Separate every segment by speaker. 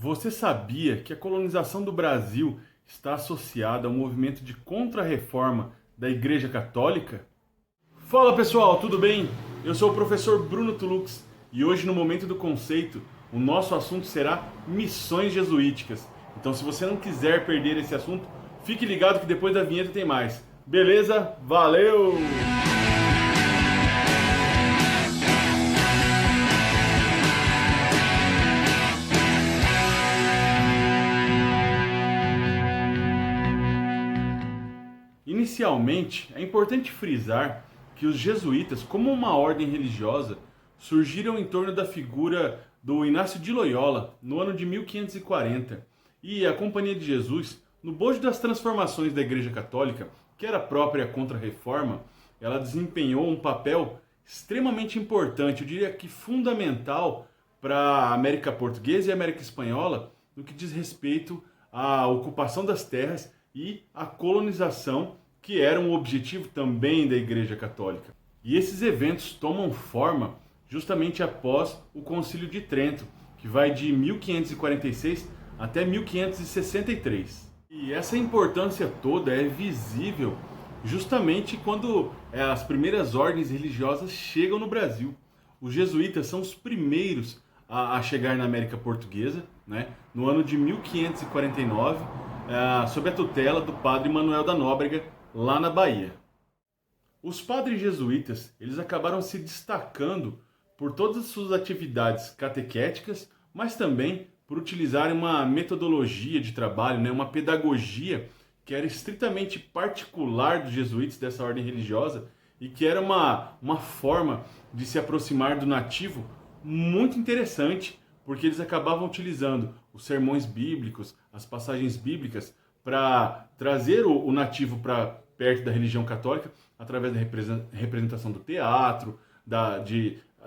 Speaker 1: Você sabia que a colonização do Brasil está associada ao movimento de contra-reforma da Igreja Católica? Fala pessoal, tudo bem? Eu sou o professor Bruno Tulux e hoje no Momento do Conceito o nosso assunto será missões jesuíticas. Então se você não quiser perder esse assunto, fique ligado que depois da vinheta tem mais. Beleza? Valeu! Inicialmente, é importante frisar que os jesuítas, como uma ordem religiosa, surgiram em torno da figura do Inácio de Loyola no ano de 1540, e a Companhia de Jesus, no bojo das transformações da Igreja Católica, que era própria contra-reforma, ela desempenhou um papel extremamente importante, eu diria que fundamental, para a América Portuguesa e a América Espanhola no que diz respeito à ocupação das terras e à colonização, que era um objetivo também da Igreja Católica. E esses eventos tomam forma justamente após o Concílio de Trento, que vai de 1546 até 1563. E essa importância toda é visível justamente quando as primeiras ordens religiosas chegam no Brasil. Os jesuítas são os primeiros a chegar na América Portuguesa, né, no ano de 1549, sob a tutela do padre Manuel da Nóbrega, lá na Bahia. Os padres jesuítas, eles acabaram se destacando por todas as suas atividades catequéticas, mas também por utilizarem uma metodologia de trabalho, né, uma pedagogia que era estritamente particular dos jesuítas dessa ordem religiosa e que era uma forma de se aproximar do nativo muito interessante, porque eles acabavam utilizando os sermões bíblicos, as passagens bíblicas, para trazer o nativo para perto da religião católica, através da representação do teatro, da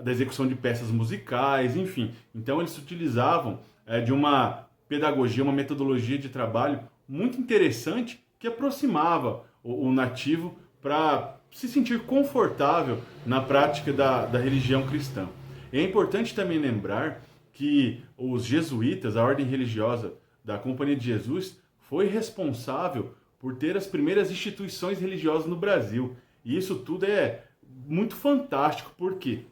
Speaker 1: execução de peças musicais, enfim. Então eles se utilizavam de uma pedagogia, uma metodologia de trabalho muito interessante que aproximava o nativo para se sentir confortável na prática da religião cristã. É importante também lembrar que os jesuítas, a ordem religiosa da Companhia de Jesus, foi responsável por ter as primeiras instituições religiosas no Brasil. E isso tudo é muito fantástico, porque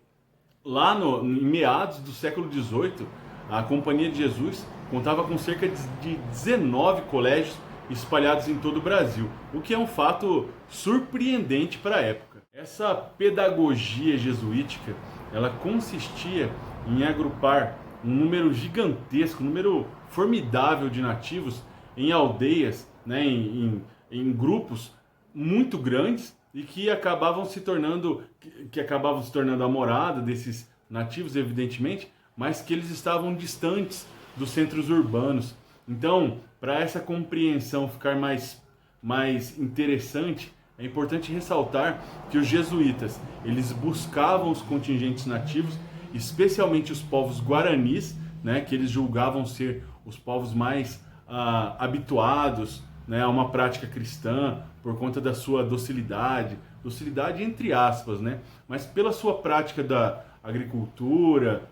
Speaker 1: lá em meados do século XVIII, a Companhia de Jesus contava com cerca de 19 colégios espalhados em todo o Brasil, o que é um fato surpreendente para a época. Essa pedagogia jesuítica, ela consistia em agrupar um número gigantesco, um número formidável de nativos em aldeias, né, em grupos muito grandes e que acabavam se tornando a morada desses nativos, evidentemente, mas que eles estavam distantes dos centros urbanos. Então, para essa compreensão ficar mais interessante, é importante ressaltar que os jesuítas, eles buscavam os contingentes nativos, especialmente os povos guaranis, né, que eles julgavam ser os povos mais habituados, né, a uma prática cristã por conta da sua docilidade entre aspas, né, mas pela sua prática da agricultura,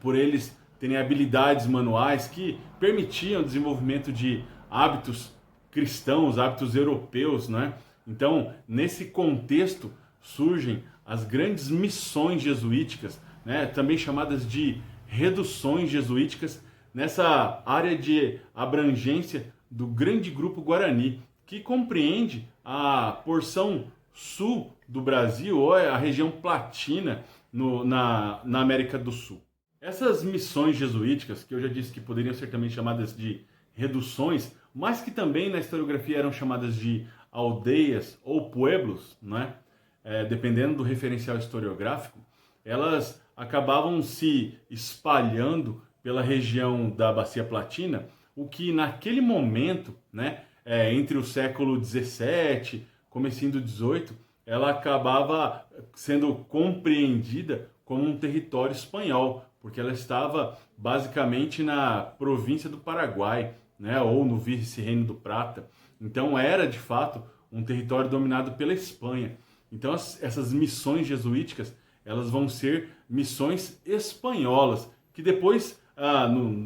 Speaker 1: por eles terem habilidades manuais que permitiam o desenvolvimento de hábitos cristãos, hábitos europeus, né? Então, nesse contexto surgem as grandes missões jesuíticas, né, também chamadas de reduções jesuíticas, nessa área de abrangência do grande grupo Guarani, que compreende a porção sul do Brasil, ou a região platina na América do Sul. Essas missões jesuíticas, que eu já disse que poderiam ser também chamadas de reduções, mas que também na historiografia eram chamadas de aldeias ou pueblos, né? Dependendo do referencial historiográfico, elas acabavam se espalhando pela região da Bacia Platina, o que naquele momento, né, entre o século XVII, comecinho do XVIII, ela acabava sendo compreendida como um território espanhol, porque ela estava basicamente na província do Paraguai, né, ou no vice-reino do Prata. Então era de fato um território dominado pela Espanha. Então essas missões jesuíticas, elas vão ser missões espanholas, que depois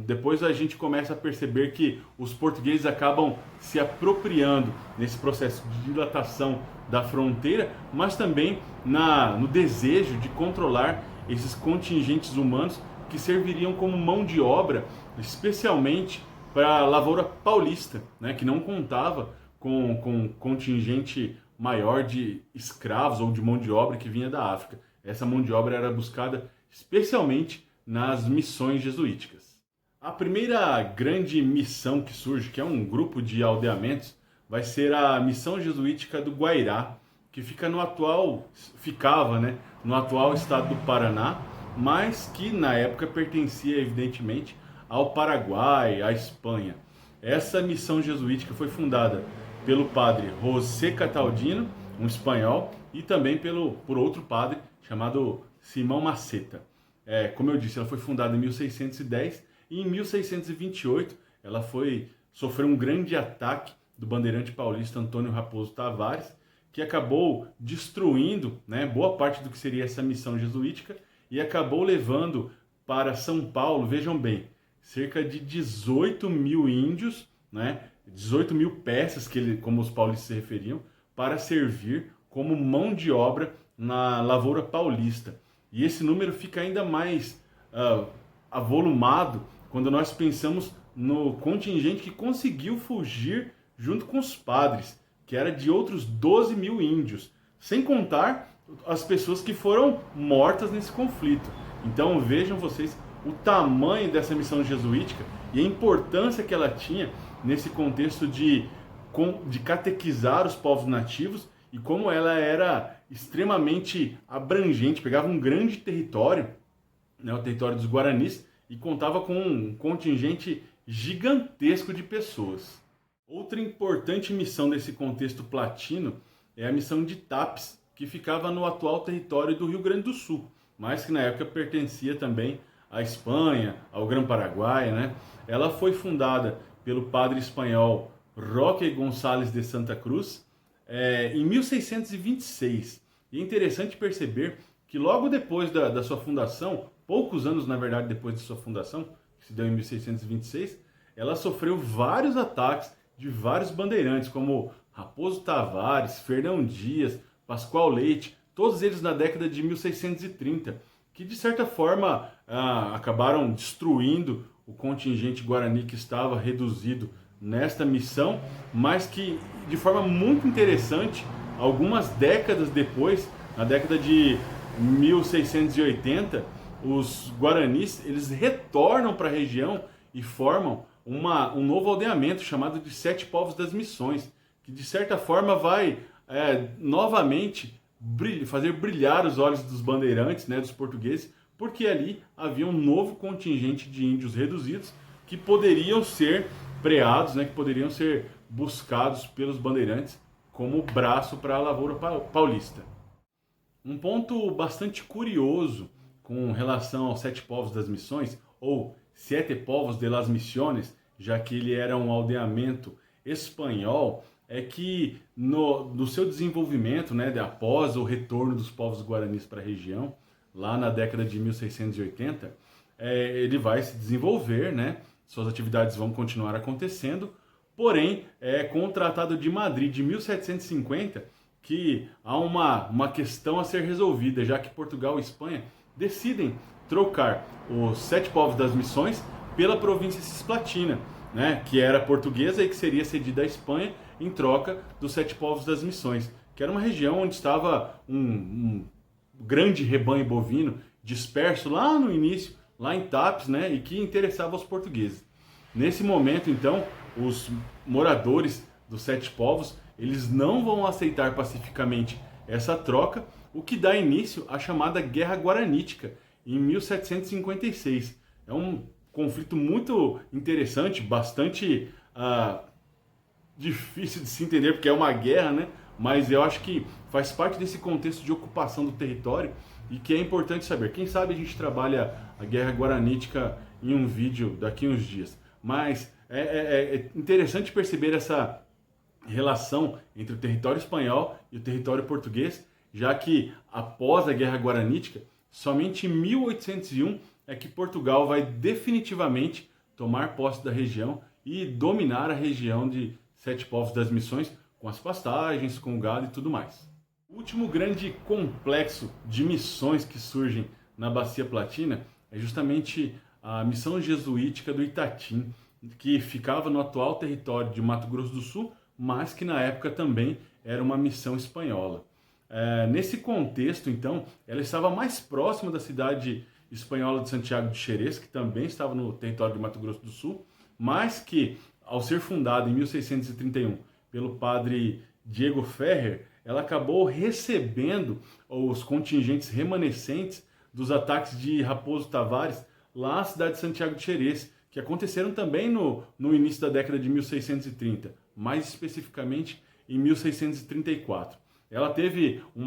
Speaker 1: depois a gente começa a perceber que os portugueses acabam se apropriando nesse processo de dilatação da fronteira, mas também no desejo de controlar esses contingentes humanos que serviriam como mão de obra, especialmente para a lavoura paulista, né, que não contava com um contingente maior de escravos ou de mão de obra que vinha da África. Essa mão de obra era buscada especialmente nas missões jesuíticas. A primeira grande missão que surge, que é um grupo de aldeamentos, vai ser a missão jesuítica do Guairá, que ficava, né, no atual estado do Paraná, mas que na época pertencia evidentemente ao Paraguai, à Espanha. Essa missão jesuítica foi fundada pelo padre José Cataldino, um espanhol, e também por outro padre chamado Simão Maceta. Como eu disse, ela foi fundada em 1610 e em 1628 ela sofreu um grande ataque do bandeirante paulista Antônio Raposo Tavares, que acabou destruindo, né, boa parte do que seria essa missão jesuítica e acabou levando para São Paulo, vejam bem, cerca de 18 mil índios, né, 18 mil peças, como os paulistas se referiam, para servir como mão de obra na lavoura paulista. E esse número fica ainda mais avolumado quando nós pensamos no contingente que conseguiu fugir junto com os padres, que era de outros 12 mil índios, sem contar as pessoas que foram mortas nesse conflito. Então vejam vocês o tamanho dessa missão jesuítica e a importância que ela tinha nesse contexto de catequizar os povos nativos e como ela era extremamente abrangente, pegava um grande território, né, o território dos Guaranis, e contava com um contingente gigantesco de pessoas. Outra importante missão desse contexto platino é a missão de Tapes, que ficava no atual território do Rio Grande do Sul, mas que na época pertencia também à Espanha, ao Grã-Paraguai, né? Ela foi fundada pelo padre espanhol Roque Gonçalves de Santa Cruz em 1626. E é interessante perceber que logo depois da sua fundação, poucos anos na verdade depois de sua fundação, que se deu em 1626, ela sofreu vários ataques de vários bandeirantes, como Raposo Tavares, Fernão Dias, Pascoal Leite, todos eles na década de 1630, que de certa forma acabaram destruindo o contingente guarani que estava reduzido nesta missão, mas que de forma muito interessante, algumas décadas depois, na década de 1680, os guaranis eles retornam para a região e formam um novo aldeamento chamado de Sete Povos das Missões, que de certa forma vai novamente fazer brilhar os olhos dos bandeirantes, né, dos portugueses, porque ali havia um novo contingente de índios reduzidos que poderiam ser preados, né, que poderiam ser buscados pelos bandeirantes como braço para a lavoura paulista. Um ponto bastante curioso com relação aos Sete Povos das Missões, ou Siete Povos de las Misiones, já que ele era um aldeamento espanhol, é que no seu desenvolvimento, né, após o retorno dos povos guaranis para a região, lá na década de 1680, ele vai se desenvolver, né, suas atividades vão continuar acontecendo, porém, com o Tratado de Madrid de 1750, que há uma questão a ser resolvida, já que Portugal e Espanha decidem trocar os Sete Povos das Missões pela província Cisplatina, né, que era portuguesa e que seria cedida à Espanha em troca dos Sete Povos das Missões, que era uma região onde estava um grande rebanho bovino disperso lá no início, lá em Tapes, né, e que interessava aos portugueses. Nesse momento, então, os moradores dos Sete Povos, eles não vão aceitar pacificamente essa troca, o que dá início à chamada Guerra Guaranítica, em 1756. É um conflito muito interessante, bastante difícil de se entender, porque é uma guerra, né? Mas eu acho que faz parte desse contexto de ocupação do território e que é importante saber. Quem sabe a gente trabalha a Guerra Guaranítica em um vídeo daqui a uns dias. Mas é interessante perceber essa relação entre o território espanhol e o território português, já que após a Guerra Guaranítica, somente em 1801 é que Portugal vai definitivamente tomar posse da região e dominar a região de Sete Povos das Missões, com as pastagens, com o gado e tudo mais. O último grande complexo de missões que surgem na Bacia Platina é justamente a missão jesuítica do Itatim, que ficava no atual território de Mato Grosso do Sul, mas que na época também era uma missão espanhola. Nesse contexto, então, ela estava mais próxima da cidade espanhola de Santiago de Xerez, que também estava no território de Mato Grosso do Sul, mas que, ao ser fundada em 1631 pelo padre Diego Ferrer, ela acabou recebendo os contingentes remanescentes dos ataques de Raposo Tavares lá na cidade de Santiago de Xerez, que aconteceram também no início da década de 1630, mais especificamente em 1634. Ela teve um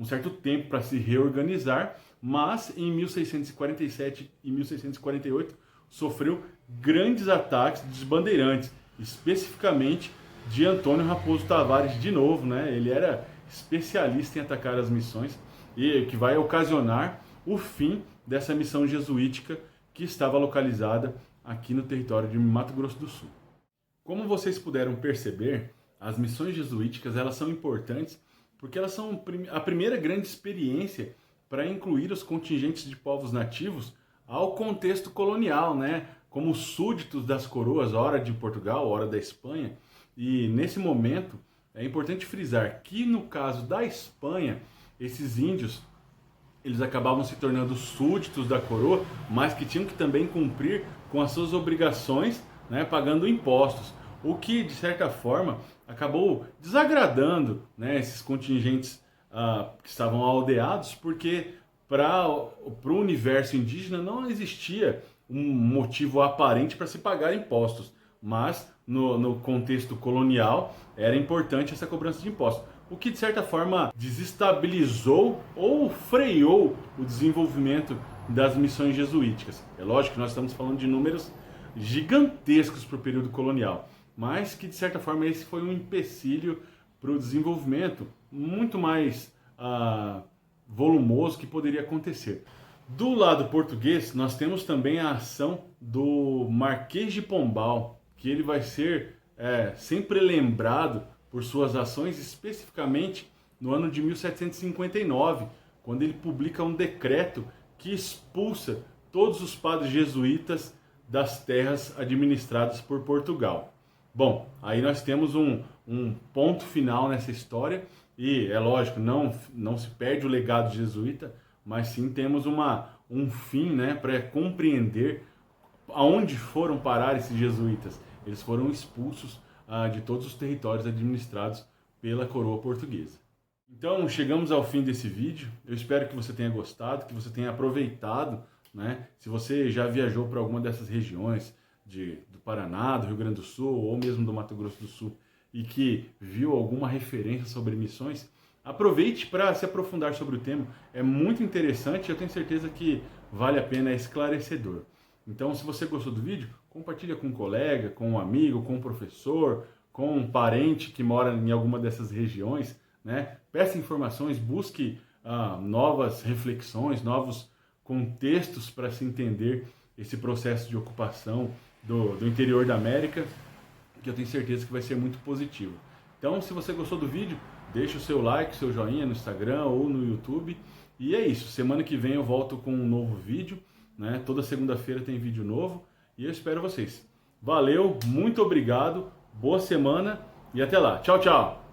Speaker 1: certo tempo para se reorganizar, mas em 1647 e 1648 sofreu grandes ataques dos bandeirantes, especificamente de Antônio Raposo Tavares de novo, né? Ele era especialista em atacar as missões e que vai ocasionar o fim dessa missão jesuítica que estava localizada aqui no território de Mato Grosso do Sul. Como vocês puderam perceber, as missões jesuíticas elas são importantes porque elas são a primeira grande experiência para incluir os contingentes de povos nativos ao contexto colonial, né? Como súditos das coroas, ora de Portugal, ora da Espanha. E nesse momento é importante frisar que no caso da Espanha, esses índios eles acabavam se tornando súditos da coroa, mas que tinham que também cumprir com as suas obrigações, né, pagando impostos. O que, de certa forma, acabou desagradando, né, esses contingentes que estavam aldeados, porque para o universo indígena não existia um motivo aparente para se pagar impostos, mas no contexto colonial era importante essa cobrança de impostos, o que de certa forma desestabilizou ou freou o desenvolvimento das missões jesuíticas. É lógico que nós estamos falando de números gigantescos para o período colonial, mas que de certa forma esse foi um empecilho para o desenvolvimento muito mais volumoso que poderia acontecer. Do lado português, nós temos também a ação do Marquês de Pombal, que ele vai ser sempre lembrado por suas ações, especificamente no ano de 1759, quando ele publica um decreto que expulsa todos os padres jesuítas das terras administradas por Portugal. Bom, aí nós temos um ponto final nessa história, e é lógico, não se perde o legado jesuíta, mas sim temos um fim, né, para compreender aonde foram parar esses jesuítas. Eles foram expulsos de todos os territórios administrados pela coroa portuguesa. Então, chegamos ao fim desse vídeo. Eu espero que você tenha gostado, que você tenha aproveitado, né? Se você já viajou para alguma dessas regiões do Paraná, do Rio Grande do Sul ou mesmo do Mato Grosso do Sul e que viu alguma referência sobre missões, aproveite para se aprofundar sobre o tema. É muito interessante e eu tenho certeza que vale a pena, é esclarecedor. Então, se você gostou do vídeo, compartilha com um colega, com um amigo, com um professor, com um parente que mora em alguma dessas regiões, né? Peça informações, busque novas reflexões, novos contextos para se entender esse processo de ocupação do interior da América, que eu tenho certeza que vai ser muito positivo. Então, se você gostou do vídeo, deixa o seu like, o seu joinha no Instagram ou no YouTube. E é isso, semana que vem eu volto com um novo vídeo, né? Toda segunda-feira tem vídeo novo e eu espero vocês. Valeu, muito obrigado, boa semana e até lá. Tchau, tchau!